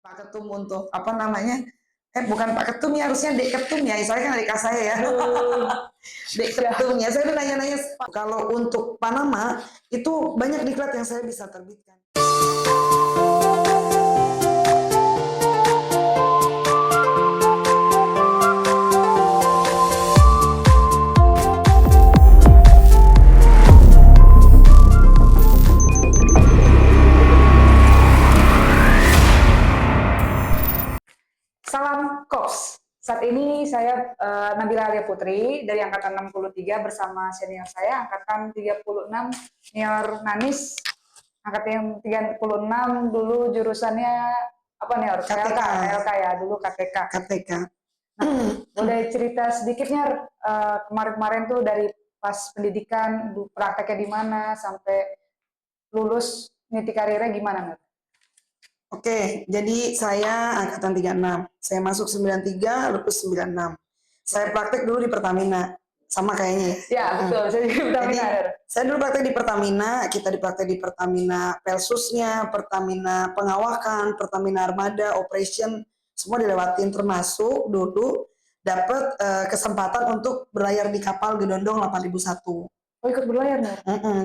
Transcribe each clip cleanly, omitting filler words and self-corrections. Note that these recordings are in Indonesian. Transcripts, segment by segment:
Pak Ketum untuk apa namanya? Bukan Pak Ketum ya, harusnya Dek Ketum ya. Soalnya kan adik saya ya. Dek Ketum ya. Saya udah nanya-nanya. Kalau untuk Panama itu banyak diklat yang saya bisa terbitkan. Salam Kops. Saat ini saya Nabila Alia Putri dari angkatan 63 bersama senior saya angkatan 36 Nior Nanis. Angkatan 36 dulu jurusannya apa nih? KTK. LK ya, dulu KTK. KTK. Nah, boleh cerita sedikitnya kemarin-kemarin tuh dari pas pendidikan, prakteknya di mana sampai lulus niti karirnya gimana, Ner? Oke, jadi saya angkatan 36. Saya masuk 93, lulus 96. Saya praktek dulu di Pertamina. Sama kayaknya ya. Ya, betul. Saya di Pertamina. Jadi, saya dulu praktek di Pertamina, kita dipraktek di Pertamina Pelsusnya, Pertamina Pengawakan, Pertamina Armada, Operation, semua dilewatin, termasuk dulu dapat kesempatan untuk berlayar di kapal Gedondong 8001. Oh, ikut berlayar nih?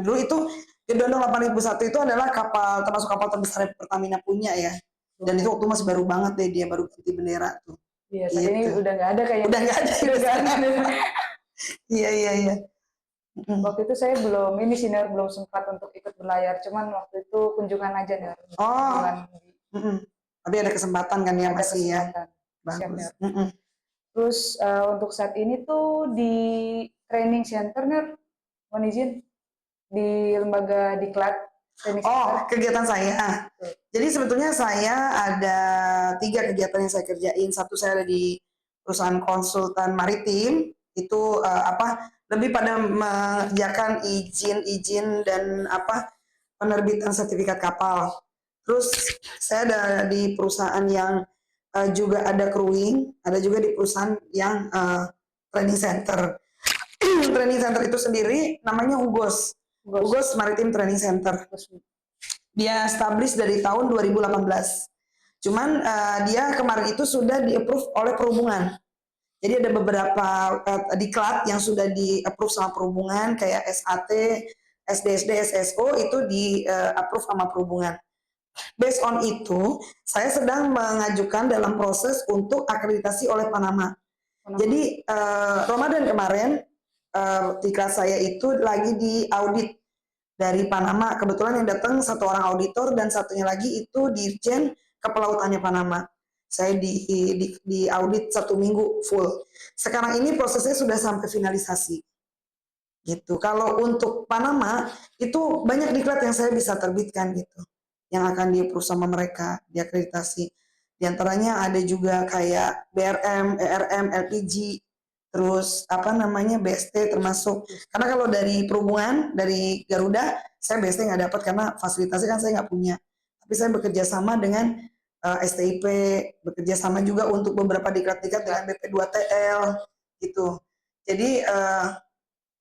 Dulu itu Gedondong 8001 itu adalah kapal, termasuk kapal terbesar yang Pertamina punya ya. Dan itu waktu masih baru banget deh, dia baru ganti bendera tuh. Iya, saat ini udah nggak ada kayaknya. Udah nggak ada. Udah nggak ada. Iya. Waktu itu saya belum ini sih, Ner, belum sempat untuk ikut berlayar. Cuman waktu itu kunjungan aja, Ner. Oh. Tapi ada kesempatan kan ya, masih ya. Bagus. Terus untuk saat ini tuh di training center, Ner, mohon izin, di lembaga diklat training center. Oh, kegiatan saya. Jadi sebetulnya saya ada 3 kegiatan yang saya kerjain. Satu, saya ada di perusahaan konsultan maritim. Itu lebih pada mengerjakan izin dan penerbitan sertifikat kapal. Terus saya ada di perusahaan yang juga ada crewing, ada juga di perusahaan yang training center. Training center itu sendiri namanya Ugos Maritim Training Center. Dia established dari tahun 2018. Cuman dia kemarin itu sudah di-approve oleh perhubungan. Jadi ada beberapa diklat yang sudah di-approve sama perhubungan, kayak SAT, SDSD, SSO itu di-approve sama perhubungan. Based on itu, saya sedang mengajukan dalam proses untuk akreditasi oleh Panama. Jadi Ramadan kemarin, diklat saya itu lagi di audit dari Panama. Kebetulan yang datang 1 orang auditor dan satunya lagi itu Dirjen Kepelautannya Panama. Saya di audit 1 minggu full. Sekarang ini prosesnya sudah sampai finalisasi. Gitu. Kalau untuk Panama itu banyak diklat yang saya bisa terbitkan gitu. Yang akan di-approve sama mereka, diakreditasi. Di antaranya ada juga kayak BRM, ERM, LPG, terus BST termasuk. Karena kalau dari perhubungan, dari Garuda, saya BST nggak dapat karena fasilitasnya kan saya nggak punya. Tapi saya bekerja sama dengan STIP, bekerja sama juga untuk beberapa diklat-diklat dengan BP2TL gitu. Jadi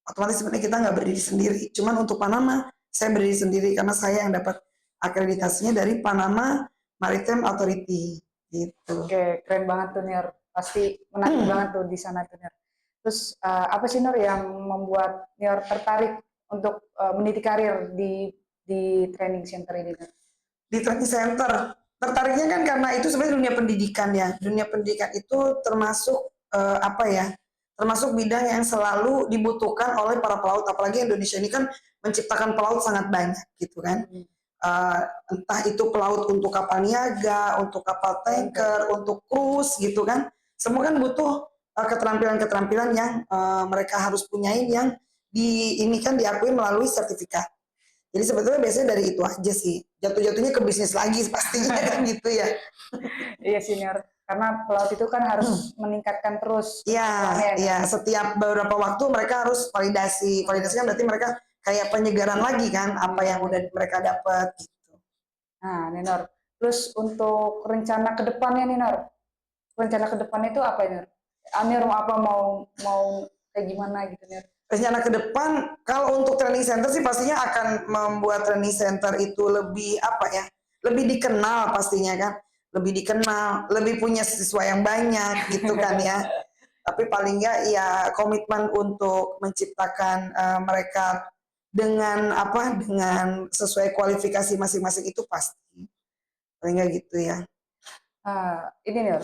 otomatis sebenarnya kita nggak berdiri sendiri. Cuman untuk Panama, saya berdiri sendiri karena saya yang dapat akreditasinya dari Panama Maritime Authority gitu. Oke, keren banget tuh, Nior. Pasti menarik banget tuh di sana tuh, Nior. Terus apa sih, Nior, yang membuat Nior tertarik untuk meniti karir di training center ini, Nior? Di training center tertariknya kan karena itu sebenarnya dunia pendidikan ya. Dunia pendidikan itu termasuk termasuk bidang yang selalu dibutuhkan oleh para pelaut, apalagi Indonesia ini kan menciptakan pelaut sangat banyak gitu kan. Entah itu pelaut untuk kapal niaga, untuk kapal tanker, untuk cruise gitu kan. Semua kan butuh keterampilan-keterampilan yang mereka harus punyain yang diakui melalui sertifikat. Jadi sebetulnya biasanya dari itu aja sih. Jatuh-jatuhnya ke bisnis lagi pastinya kan gitu ya. Iya, senior. Karena pelaut itu kan harus meningkatkan terus. Iya. Setiap beberapa waktu mereka harus validasi. Validasi kan berarti mereka kayak penyegaran lagi kan apa yang udah mereka dapat gitu. Nah, Ninor. Terus untuk rencana ke depannya, Ninor. Rencana ke depannya itu apa, Ninor? Nir mau kayak gimana gitu, Nir? Rencana ke depan, kalau untuk training center sih pastinya akan membuat training center itu lebih lebih dikenal pastinya kan. lebih dikenal, lebih punya siswa yang banyak gitu kan ya. Tapi paling nggak ya komitmen untuk menciptakan mereka dengan apa, dengan sesuai kualifikasi masing-masing itu pasti. Paling nggak gitu ya. Ini nih,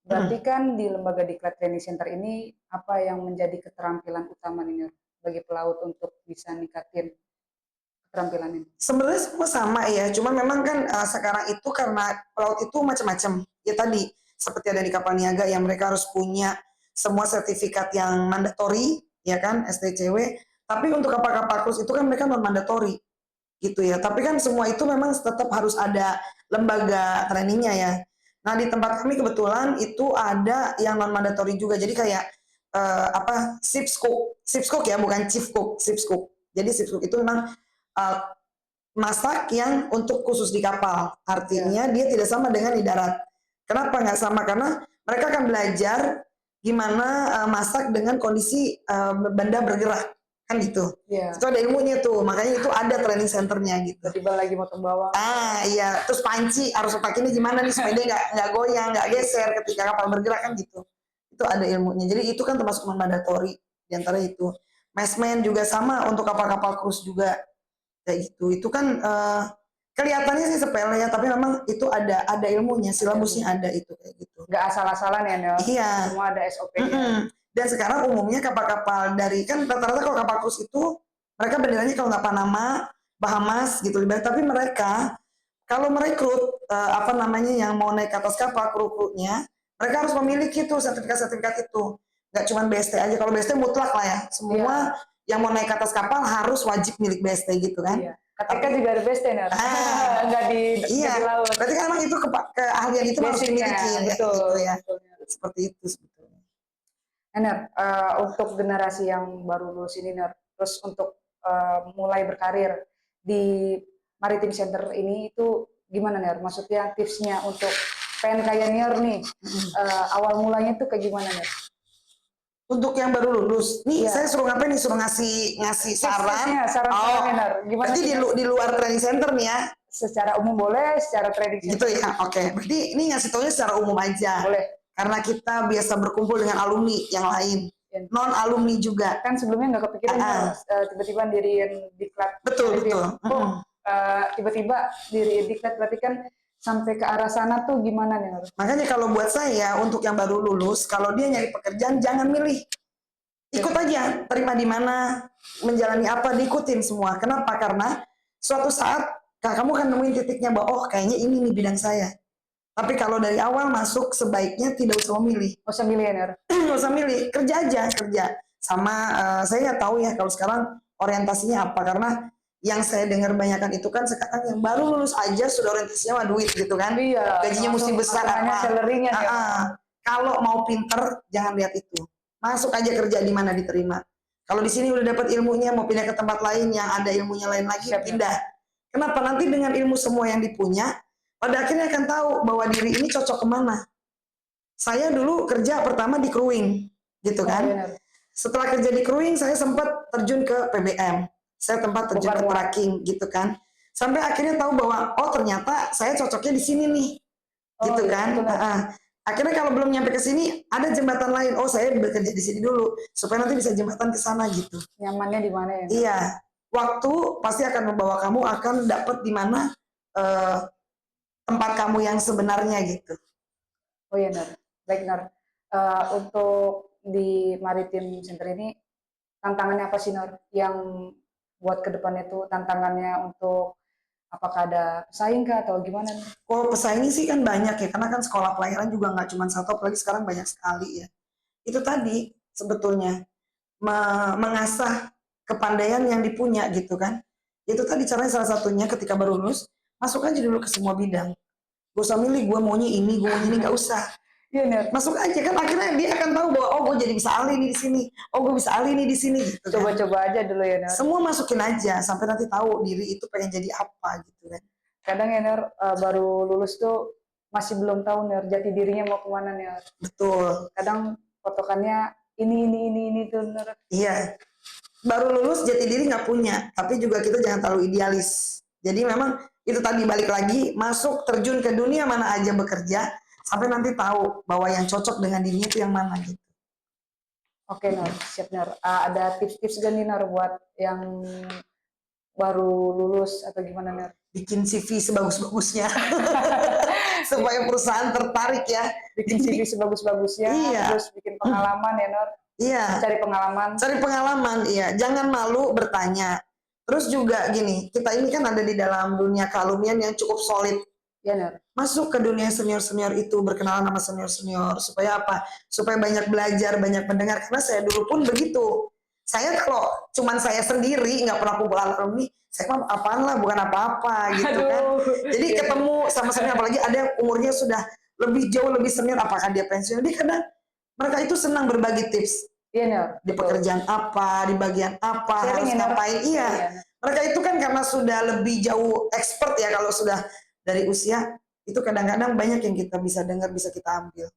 berarti kan di lembaga Diklat Training Center ini apa yang menjadi keterampilan utama nih Nur, bagi pelaut untuk bisa ningkatin keterampilan ini? Sebenarnya semua sama ya, cuma memang kan sekarang itu karena pelaut itu macam-macam. Ya tadi seperti ada di kapal niaga yang mereka harus punya semua sertifikat yang mandatori, ya kan STCW. Tapi untuk kapal-kapal cruise itu kan mereka non mandatori, gitu ya. Tapi kan semua itu memang tetap harus ada lembaga trainingnya ya. Nah di tempat kami kebetulan itu ada yang non mandatori juga. Jadi kayak apa ship's cook ya, bukan chief cook, ship's cook. Jadi ship's cook itu memang uh, masak yang untuk khusus di kapal. Artinya dia tidak sama dengan di darat. Kenapa nggak sama? Karena mereka akan belajar gimana masak dengan kondisi benda bergerak. Kan gitu. Iya. Itu ada ilmunya tuh. Makanya itu ada training centernya gitu. Tiba lagi motong bawang. Iya. Terus panci harus pakai ini gimana nih supaya dia nggak goyang, nggak geser ketika kapal bergerak kan gitu. Itu ada ilmunya. Jadi itu kan termasuk mandatori. Di antara itu. Messman juga sama untuk kapal-kapal cruise juga kayak gitu. Itu kan kelihatannya sih sepele ya, tapi memang itu ada ilmunya, silabusnya ada itu kayak gitu. Nggak asal-asalan ya, Nel? Iya. Semua ada SOP-nya. Dan sekarang umumnya kapal-kapal dari kan rata-rata kalau kapal cruise itu mereka benderanya kalau nggak Panama, Bahamas gitu, tapi mereka kalau merekrut apa namanya yang mau naik ke atas kapal kru-krunya, mereka harus memiliki tuh sertifikat-sertifikat itu. Nggak cuma BST aja, kalau BST mutlak lah ya, semua yang mau naik ke atas kapal harus wajib milik BST gitu kan. Iya. KTK juga ada BST, Ner. Nggak di laut. Berarti kan emang itu keahlian itu harus dimiliki ya, betul, gitu ya. Betul. Seperti itu sebetulnya. Ner, untuk generasi yang baru lulus ini, Ner, terus untuk mulai berkarir di Maritim Center ini itu gimana, Ner? Maksudnya tipsnya untuk pengen kayak Ner nih, awal mulanya itu kayak gimana, Ner? Untuk yang baru lulus, nih saya suruh ngapain nih? Suruh ngasih saran. Saran gimana? Berarti di luar training center nih ya? Secara umum boleh, secara training center. Gitu ya, oke. Berarti ini ngasih taunya secara umum aja. Boleh. Karena kita biasa berkumpul dengan alumni yang lain, non alumni juga. Kan sebelumnya nggak kepikiran tiba-tiba diriin diklat. Betul. Tiba-tiba diriin diklat berarti kan sampai ke arah sana tuh gimana nih? Makanya kalau buat saya untuk yang baru lulus, kalau dia nyari pekerjaan jangan milih, ikut aja, terima di mana, menjalani apa, diikutin semua. Kenapa? Karena suatu saat kamu akan nemuin titiknya bahwa oh kayaknya ini nih bidang saya. Tapi kalau dari awal masuk sebaiknya tidak usah memilih. Nggak usah milih, Ner. Nggak usah milih, kerja aja, kerja. Sama saya nggak tahu ya kalau sekarang orientasinya apa, karena yang saya dengar banyakan itu kan sekarang yang baru lulus aja sudah orientasinya duit gitu kan. Iya, gajinya mesti besar apa. Kalau mau pinter jangan lihat itu. Masuk aja kerja di mana diterima. Kalau di sini udah dapat ilmunya mau pindah ke tempat lain yang ada ilmunya lain lagi, pindah. Kenapa? Nanti dengan ilmu semua yang dipunya, pada akhirnya akan tahu bahwa diri ini cocok kemana. Saya dulu kerja pertama di crewing, gitu kan. Setelah kerja di crewing, saya sempat terjun ke PBM. Saya tempat terjun ke tracking, gitu kan. Sampai akhirnya tahu bahwa, oh ternyata saya cocoknya di sini nih. Gitu kan. Akhirnya kalau belum nyampe ke sini, ada jembatan lain. Oh saya bekerja di sini dulu. Supaya nanti bisa jembatan ke sana gitu. Nyamannya di mana ya? Iya. Waktu pasti akan membawa kamu akan dapat di mana tempat kamu yang sebenarnya gitu. Oh iya, Ner. Baik, Ner. Untuk di Maritim Center ini, tantangannya apa sih, Ner? Yang buat ke depannya itu tantangannya untuk apakah ada pesaing kah atau gimana? Oh pesaingnya sih kan banyak ya, karena kan sekolah pelayaran juga nggak cuma satu, apalagi sekarang banyak sekali ya. Itu tadi sebetulnya mengasah kepandaian yang dipunya gitu kan. Itu tadi caranya salah satunya ketika baru lulus, masuk aja dulu ke semua bidang. Gak usah milih gue maunya ini, nggak usah. Iya, Ner. Masuk aja kan akhirnya dia akan tahu bahwa oh gue jadi bisa ahli nih di sini, oh gue bisa ahli nih di sini gitu. Coba-coba aja dulu ya, Ner. Semua masukin aja sampai nanti tahu diri itu pengen jadi apa gitu kan. Kadang ya, Ner, baru lulus tuh masih belum tahu, Ner, jati dirinya mau kemana, Ner. Betul. Kadang potokannya ini tuh, Ner. Iya. Baru lulus jati diri nggak punya, tapi juga kita jangan terlalu idealis. Jadi memang itu tadi balik lagi, masuk terjun ke dunia mana aja bekerja, sampai nanti tahu bahwa yang cocok dengan dirinya itu yang mana gitu. Oke, Nur, siap, Nur. Ada tips-tips gak nih, Nur, buat yang baru lulus atau gimana, Nur? Bikin CV sebagus-bagusnya supaya perusahaan tertarik ya. Bikin CV sebagus-bagusnya, Iya. terus bikin pengalaman ya, Nur. Iya. Cari pengalaman. Cari pengalaman, iya. Jangan malu bertanya. Terus juga gini, kita ini kan ada di dalam dunia kealumnian yang cukup solid. Iya, Nur. Masuk ke dunia senior-senior itu, berkenalan sama senior-senior. Supaya apa? Supaya banyak belajar, banyak mendengar. Karena saya dulu pun begitu. Saya kalau cuman saya sendiri, nggak pernah kumpul alumni, saya mah apaan lah, bukan apa-apa gitu kan. Jadi ketemu sama senior, apalagi ada yang umurnya sudah lebih jauh, lebih senior, apakah dia pensiun. Jadi kadang mereka itu senang berbagi tips. Iya, Nur. Di pekerjaan apa, di bagian apa, Sharing, harus ya, Nur. ngapain. Iya. Mereka itu kan karena sudah lebih jauh expert ya, kalau sudah dari usia, itu kadang-kadang banyak yang kita bisa dengar, bisa kita ambil.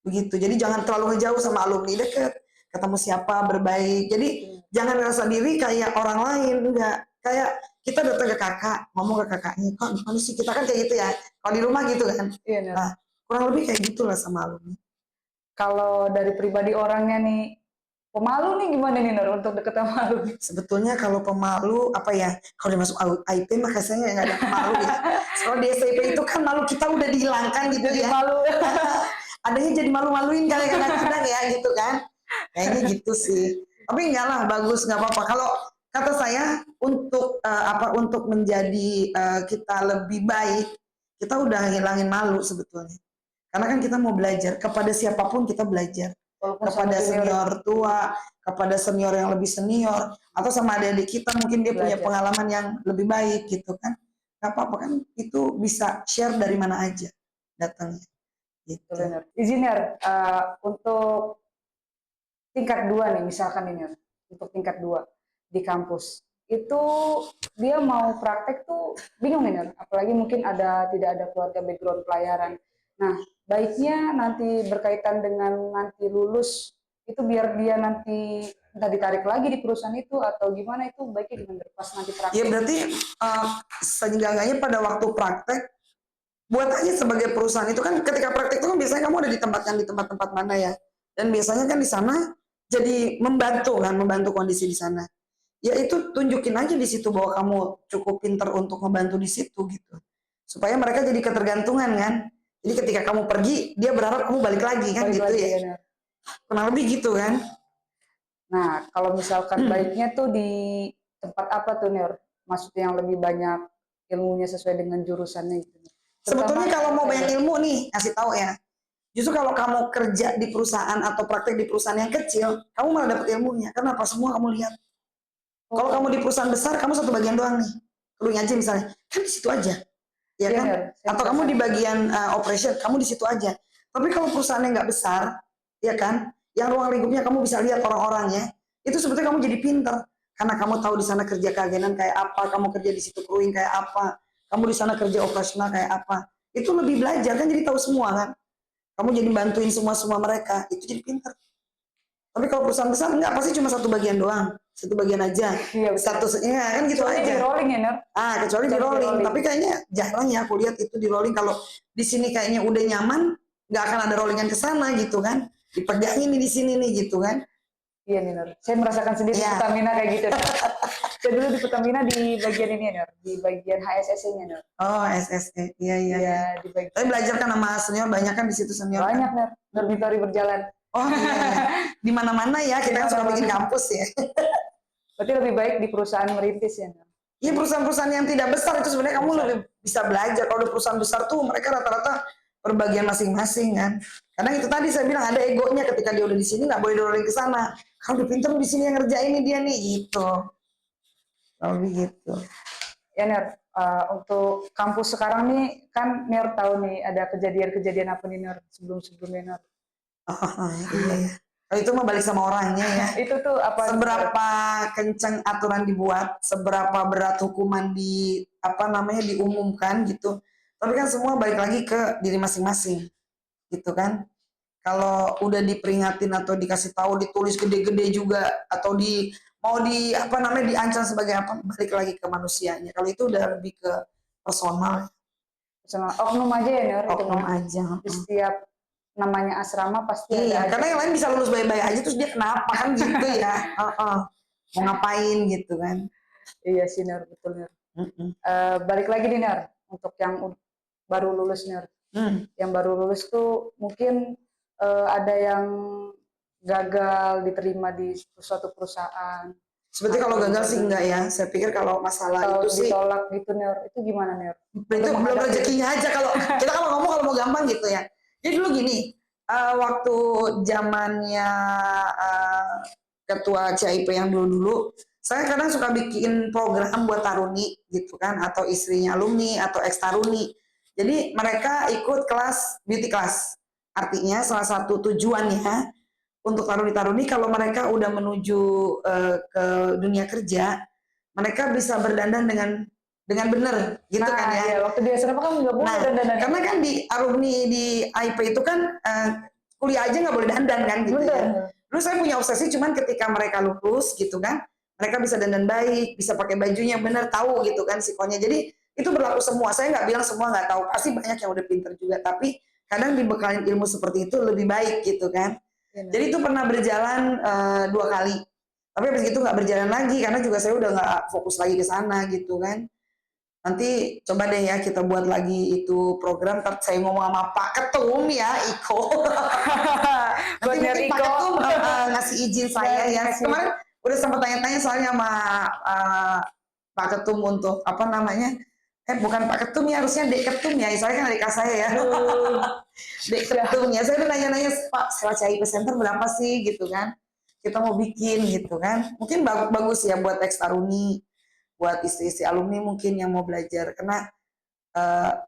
Begitu. Jadi jangan terlalu ngejauh sama alumni, deket. Ketemu siapa, berbaik. Jadi jangan ngerasa diri kayak orang lain, enggak. Kayak kita datang ke kakak, ngomong ke kakaknya, kok gimana sih, kita kan kayak gitu ya. Kalau di rumah gitu kan. Iya, Nur. Nah, kurang lebih kayak gitulah sama alumni. Kalau dari pribadi orangnya nih, pemalu nih gimana nih, Nur, untuk deket sama alumni? Sebetulnya kalau pemalu, apa ya, kalau dia masuk IP mah rasanya nggak ada pemalu ya. Kalau di SIP itu kan malu kita udah dihilangkan gitu Jadi ya. malu. Adanya jadi malu-maluin kadang-kadang ya gitu kan. Kayaknya gitu sih. Tapi enggak lah, bagus, nggak apa-apa. Kalau kata saya untuk menjadi kita lebih baik, kita udah ngilangin malu sebetulnya. Karena kan kita mau belajar, kepada siapapun kita belajar. Walaupun Kepada senior tua, kepada senior yang lebih senior, atau sama adik-adik kita mungkin dia punya pengalaman yang lebih baik gitu kan. Gak apa-apa kan, itu bisa share dari mana aja datangnya. Gitu. Benar. Izin, Nur, untuk tingkat 2 nih, misalkan ini, untuk tingkat 2 di kampus, itu dia mau praktek tuh bingung nih, Nur. Apalagi mungkin tidak ada keluarga background pelayaran. Nah, baiknya nanti berkaitan dengan nanti lulus, itu biar dia nanti entah ditarik lagi di perusahaan itu atau gimana, itu baiknya gimana pas nanti praktek? Ya berarti seenggaknya pada waktu praktek, buat aja sebagai perusahaan itu kan, ketika praktek itu kan biasanya kamu ada ditempatkan di tempat-tempat mana ya, dan biasanya kan di sana jadi membantu kondisi di sana. Ya itu tunjukin aja di situ bahwa kamu cukup pinter untuk membantu di situ gitu, supaya mereka jadi ketergantungan kan. Jadi ketika kamu pergi, dia berharap kamu balik lagi kan, balik gitu lagi, ya. Kurang lebih gitu kan. Nah, kalau misalkan baiknya tuh di tempat apa tuh, Nur? Maksudnya yang lebih banyak ilmunya sesuai dengan jurusannya gitu. Sebetulnya kalau mau banyak ilmu nih, kasih tahu ya. Justru kalau kamu kerja di perusahaan atau praktek di perusahaan yang kecil, kamu malah dapat ilmunya. Kenapa? Semua kamu lihat. Kalau kamu di perusahaan besar, kamu satu bagian doang nih. Keluarnya aja misalnya, kan di situ aja. Ya kan? Atau kamu di bagian operation, kamu di situ aja. Tapi kalau perusahaan yang nggak besar, ya kan? Yang ruang lingkupnya kamu bisa lihat orang-orangnya, itu sebetulnya kamu jadi pinter. Karena kamu tahu di sana kerja keagenan kayak apa, kamu kerja di situ crewing kayak apa, kamu di sana kerja operasional kayak apa. Itu lebih belajar kan, jadi tahu semua kan. Kamu jadi bantuin semua mereka, itu jadi pinter. Tapi kalau perusahaan besar enggak, pasti cuma satu bagian doang, satu bagian aja. Iya, statusnya kan gitu kecuali aja. Di rolling ya, Nur? Kecuali di rolling. Tapi kayaknya jarang ya aku lihat itu di rolling. Kalau di sini kayaknya udah nyaman, nggak akan ada rollingan ke sana gitu kan. Dipegangin nih di sini nih gitu kan. Iya nih, Nur. Saya merasakan sendiri di Pertamina kayak gitu. Saya dulu di Pertamina di bagian ini, Nur. Di bagian HSSE-nya, Nur. Oh, HSSE. Iya. Di bagian. Tapi belajar kan sama senior, banyak kan di situ senior. Banyak, Nur. Dormitory berjalan. Oh iya. Di mana-mana ya, kita kan suka bikin kampus ya. Berarti lebih baik di perusahaan merintis ya, Nur? Iya, perusahaan-perusahaan yang tidak besar itu sebenarnya kamu lebih bisa belajar. Kalau di perusahaan besar tuh mereka rata-rata perbagian masing-masing kan. Karena itu tadi saya bilang ada egonya, ketika dia udah di sini nggak boleh dorong ke sana. Kalau udah pinter di sini yang ngerjain ini dia nih gitu. Kalau begitu. Ya, Nur, untuk kampus sekarang nih kan Nur tahu nih ada kejadian-kejadian apa nih, Nur, sebelum-sebelumnya, Nur? Oh iya. Kalau itu mah balik sama orangnya ya. Itu tuh apa? Seberapa kencang aturan dibuat, seberapa berat hukuman diumumkan gitu. Tapi kan semua balik lagi ke diri masing-masing, gitu kan. Kalau udah diperingatin atau dikasih tahu, ditulis gede-gede juga, atau diancam sebagai apa, balik lagi ke manusianya. Kalau itu udah lebih ke personal. Oknum aja ya Nur, itu Oknum mah. aja. Di setiap namanya asrama pasti ada Iya, aja. karena yang lain bisa lulus baik-baik aja terus dia kenapa kan gitu ya. Mau ngapain gitu kan. Iya sih Nur, betul Nur. Balik lagi nih Nur, untuk yang baru lulus Nur. Yang baru lulus tuh mungkin ada yang gagal diterima di suatu perusahaan. Seperti kalau gagal sih enggak ya. Saya pikir kalau masalah Atau itu sih ditolak gitu Nur, itu gimana Nur? itu belum rezekinya aja kalau kita kalau ngomong kalau mau gampang gitu ya. Jadi dulu gini, waktu zamannya ketua CIP yang dulu-dulu, saya kadang suka bikin program buat taruni gitu kan, atau istrinya alumni atau ex taruni. Jadi mereka ikut kelas beauty class. Artinya salah satu tujuannya untuk taruni-taruni kalau mereka udah menuju ke dunia kerja, mereka bisa berdandan dengan benar gitu kan ya. Iya, waktu di asrama kan nggak boleh dandan. Karena kan di alumni di IP itu kan kuliah aja nggak boleh dandan kan gitu ya. Dulu saya punya obsesi cuman ketika mereka lulus gitu kan, mereka bisa dandan baik, bisa pakai bajunya benar, tahu gitu kan sikonya. Jadi itu berlaku semua. Saya nggak bilang semua nggak tahu, pasti banyak yang udah pinter juga. Tapi kadang dibekalin ilmu seperti itu lebih baik gitu kan. Jadi itu pernah berjalan 2 kali. Tapi habis itu nggak berjalan lagi karena juga saya udah nggak fokus lagi ke sana gitu kan. Nanti coba deh ya kita buat lagi itu program. Saya ngomong sama Pak Ketum ya, Iko. Nanti mungkin Pak Ketum ngasih izin saya ya. Kemarin udah sempat tanya-tanya soalnya sama Pak Ketum untuk apa namanya? Bukan Pak Ketum ya, harusnya Dek Ketum ya. Saya kan adik saya ya. Dek Ketum ya. Saya udah nanya-nanya, Pak, sewa CIP Center berapa sih gitu kan? Kita mau bikin gitu kan. Mungkin bagus ya buat ex taruni, buat istri-istri alumni mungkin yang mau belajar. Karena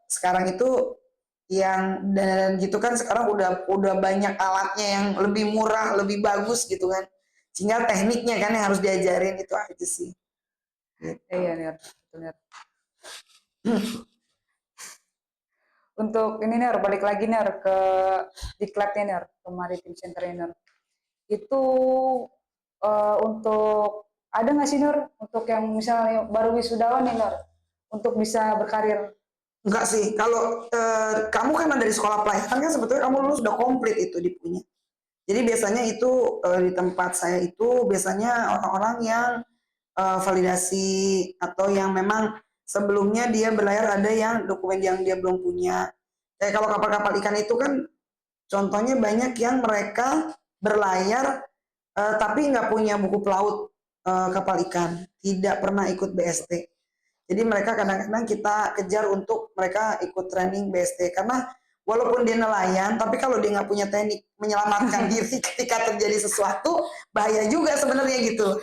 sekarang itu yang dan gitu kan sekarang udah banyak alatnya yang lebih murah, lebih bagus gitu kan. Tinggal tekniknya kan yang harus diajarin, itu aja sih. Gitu. Iya Ner, betul Ner. Untuk ini Ner, balik lagi Ner ke diklatnya Ner, ke Maritim Center Ner. Itu untuk ada nggak sih Ner untuk yang misalnya baru wisudawan nih Ner, untuk bisa berkarir? Enggak sih, kalau kamu kan dari sekolah pelayaran kan sebetulnya kamu lulus udah komplit itu dipunya. Jadi biasanya itu di tempat saya itu biasanya orang-orang yang validasi atau yang memang sebelumnya dia berlayar ada yang dokumen yang dia belum punya. Kayak kalau kapal-kapal ikan itu kan contohnya banyak yang mereka berlayar tapi nggak punya buku pelaut kapal ikan, tidak pernah ikut BST. Jadi mereka kadang-kadang kita kejar untuk mereka ikut training BST karena walaupun dia nelayan, tapi kalau dia nggak punya teknik menyelamatkan diri ketika terjadi sesuatu, bahaya juga sebenarnya gitu.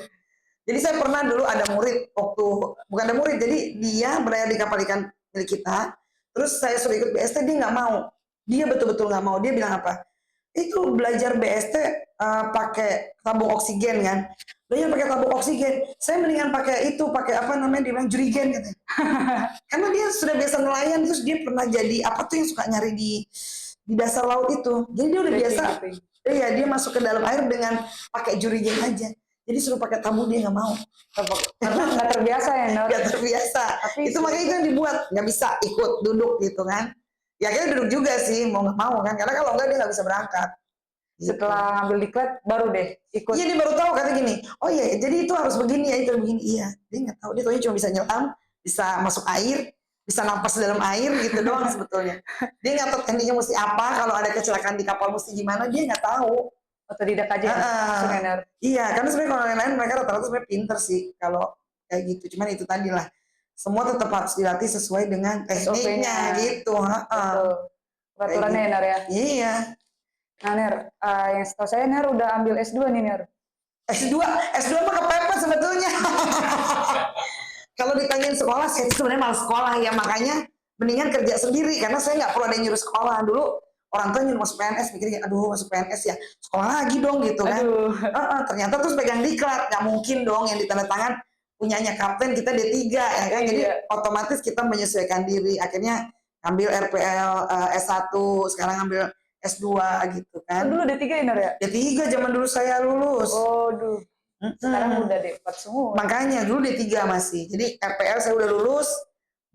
Jadi saya pernah dulu ada murid bukan ada murid, jadi dia berlayar di kapal ikan milik kita, terus saya suruh ikut BST, dia nggak mau. Dia betul-betul nggak mau. Dia bilang apa? Itu belajar BST pakai tabung oksigen kan. Belajar pakai tabung oksigen. Saya mendingan pakai apa namanya, dia bilang jurigen gitu. Karena dia sudah biasa nelayan, terus dia pernah jadi apa tuh yang suka nyari di dasar laut itu. Jadi dia udah biasa. Iya, dia masuk ke dalam air dengan pakai jurigen aja. Jadi suruh pakai tabung dia nggak mau. Karena nggak terbiasa ya Nur. Nggak terbiasa. Tapi itu makanya itu yang dibuat, nggak bisa ikut duduk gitu kan. Ya akhirnya duduk juga sih, mau nggak mau kan. Karena kalau nggak dia nggak bisa berangkat. Gitu. Setelah ngambil diklat baru deh ikut. Iya, dia baru tahu kata gini. Oh iya, jadi itu harus begini ya, itu begini. Iya, dia nggak tahu. Dia taunya cuma bisa nyelam, bisa masuk air, bisa napas dalam air gitu doang sebetulnya. Dia nggak tahu tekniknya mesti apa, kalau ada kecelakaan di kapal mesti gimana, dia nggak tahu. Otodidak aja ya, iya, karena sebenarnya kalau lain-lain mereka rata-rata sebenarnya pinter sih kalau kayak gitu. Cuman itu tadi lah, semua tetap harus dilatih sesuai dengan tekniknya gitu. Peraturannya gitu. ya Ner ya. Iya. Nah Ner, yang setahu saya Ner udah ambil S2 nih Ner. S2 mah kepepet sebetulnya. Kalau ditanyain sekolah, saya sebenarnya malas sekolah ya, makanya mendingan kerja sendiri karena saya nggak perlu ada yang nyuruh sekolah. Dulu orang tua nyuruh masuk PNS, mikirnya aduh masuk PNS ya sekolah lagi dong gitu kan. Ternyata terus pegang diklat, nggak mungkin dong yang ditandatangan punyanya kapten kita D3 ya kan. Jadi otomatis kita menyesuaikan diri, akhirnya ambil RPL S1, sekarang ambil S2 gitu kan. Dulu D3 ya Ner ya? D3 zaman dulu saya lulus. Oh duh. Sekarang udah D4 semua. Makanya dulu D3 masih. Jadi RPL saya udah lulus,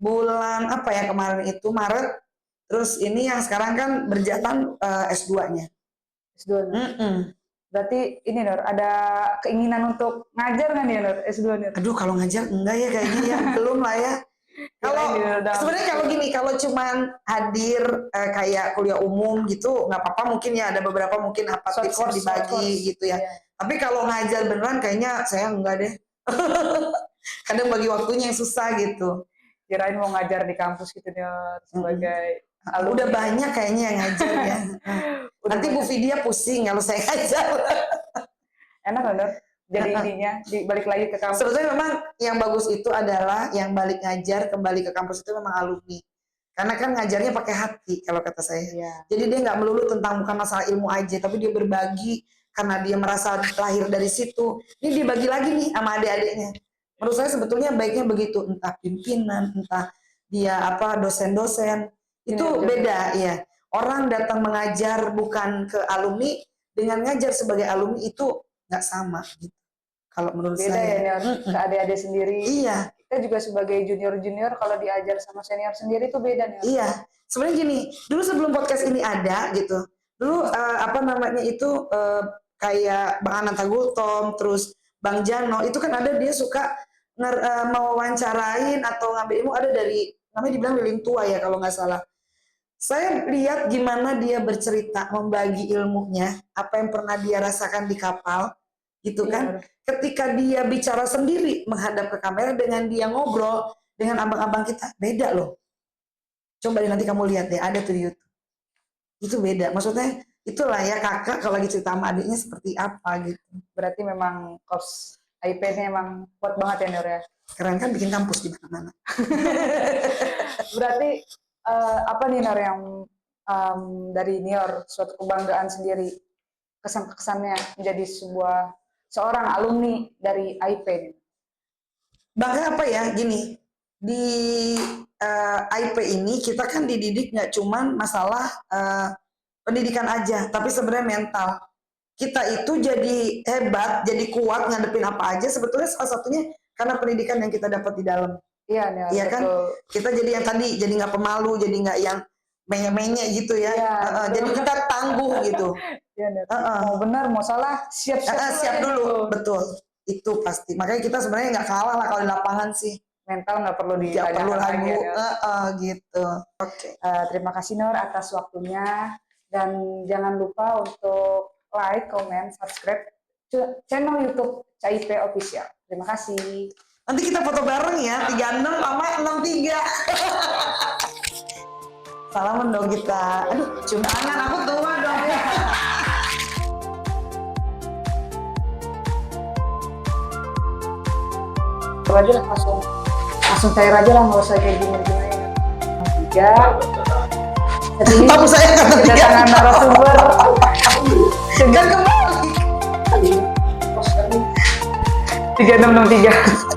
bulan apa ya kemarin itu Maret. Terus ini yang sekarang kan berjalan S2-nya. S2. Mm-mm. Berarti ini Nur, ada keinginan untuk ngajar nggak nih Nur, S2 Nur? Aduh, kalau ngajar enggak ya kayaknya ya, belum lah ya. Kalau sebenarnya kalau gini, kalau cuman hadir kayak kuliah umum gitu nggak apa-apa, mungkin ya ada beberapa mungkin apa tips yang dibagi gitu ya. Tapi kalau ngajar beneran kayaknya saya enggak deh. Kadang bagi waktunya yang susah gitu. Kirain mau ngajar di kampus gitu Nur sebagai Udah banyak kayaknya yang ngajar ya. Nanti Bu Vidya pusing kalau saya ngajar. Enak loh Nur. Jadi intinya balik lagi ke kampus. Sebetulnya memang yang bagus itu adalah yang balik ngajar kembali ke kampus itu memang alumni. Karena kan ngajarnya pakai hati kalau kata saya. Iya. Jadi dia nggak melulu tentang bukan masalah ilmu aja, tapi dia berbagi karena dia merasa lahir dari situ. Ini dibagi lagi nih sama adik-adiknya. Menurut saya sebetulnya baiknya begitu, entah pimpinan, entah dia apa dosen-dosen. Itu beda ya. Orang datang mengajar bukan ke alumni dengan ngajar sebagai alumni itu nggak sama gitu. Kalau menurut beda saya. Ya, ke adik-adik sendiri. Iya. Kita juga sebagai junior-junior kalau diajar sama senior sendiri itu beda nih. Iya. Sebenarnya gini, dulu sebelum podcast ini ada gitu. Dulu apa namanya itu kayak Bang Ananta Gultom, terus Bang Jano, itu kan ada dia suka mau wawancarain atau ngambil ilmu ada dari namanya dibilang lilin tua ya kalau nggak salah. Saya lihat gimana dia bercerita, membagi ilmunya, apa yang pernah dia rasakan di kapal, gitu kan. Ketika dia bicara sendiri menghadap ke kamera dengan dia ngobrol dengan abang-abang kita, beda loh. Coba nanti kamu lihat deh, ada tuh di YouTube. Itu beda, maksudnya itulah ya kakak kalau lagi cerita sama adiknya seperti apa gitu. Berarti memang course IP-nya emang kuat banget ya Nur ya. Keren kan bikin kampus di mana-mana. Berarti apa nih Nur yang dari Nior suatu kebanggaan sendiri, kesan-kesannya menjadi seorang alumni dari IP? Bangga apa ya, gini, di IP ini kita kan dididik nggak cuman masalah pendidikan aja, tapi sebenarnya mental. Kita itu jadi hebat, jadi kuat ngadepin apa aja, sebetulnya salah satunya karena pendidikan yang kita dapat di dalam. Iya, iya kan? Kita jadi yang tadi, jadi nggak pemalu, jadi nggak yang menye-menye gitu ya. Jadi kita tangguh gitu. Mau benar, mau salah, siap dulu. Betul, itu pasti. Makanya kita sebenarnya nggak kalah lah kalau di lapangan sih. Mental nggak perlu ragu. Gitu. Oke. Terima kasih Nur atas waktunya, dan jangan lupa untuk like, comment, subscribe channel YouTube CIP Official. Terima kasih. Nanti kita foto bareng ya, 36 sama 63. Salaman dong kita. Aduh, cium tangan, aku tua dong ya. Aja lah, langsung cair aja lah, nggak usah kayak gini-gini. 3. Tahu saya kata 3. Kedatangan narasumber. Kan kembali. 3663.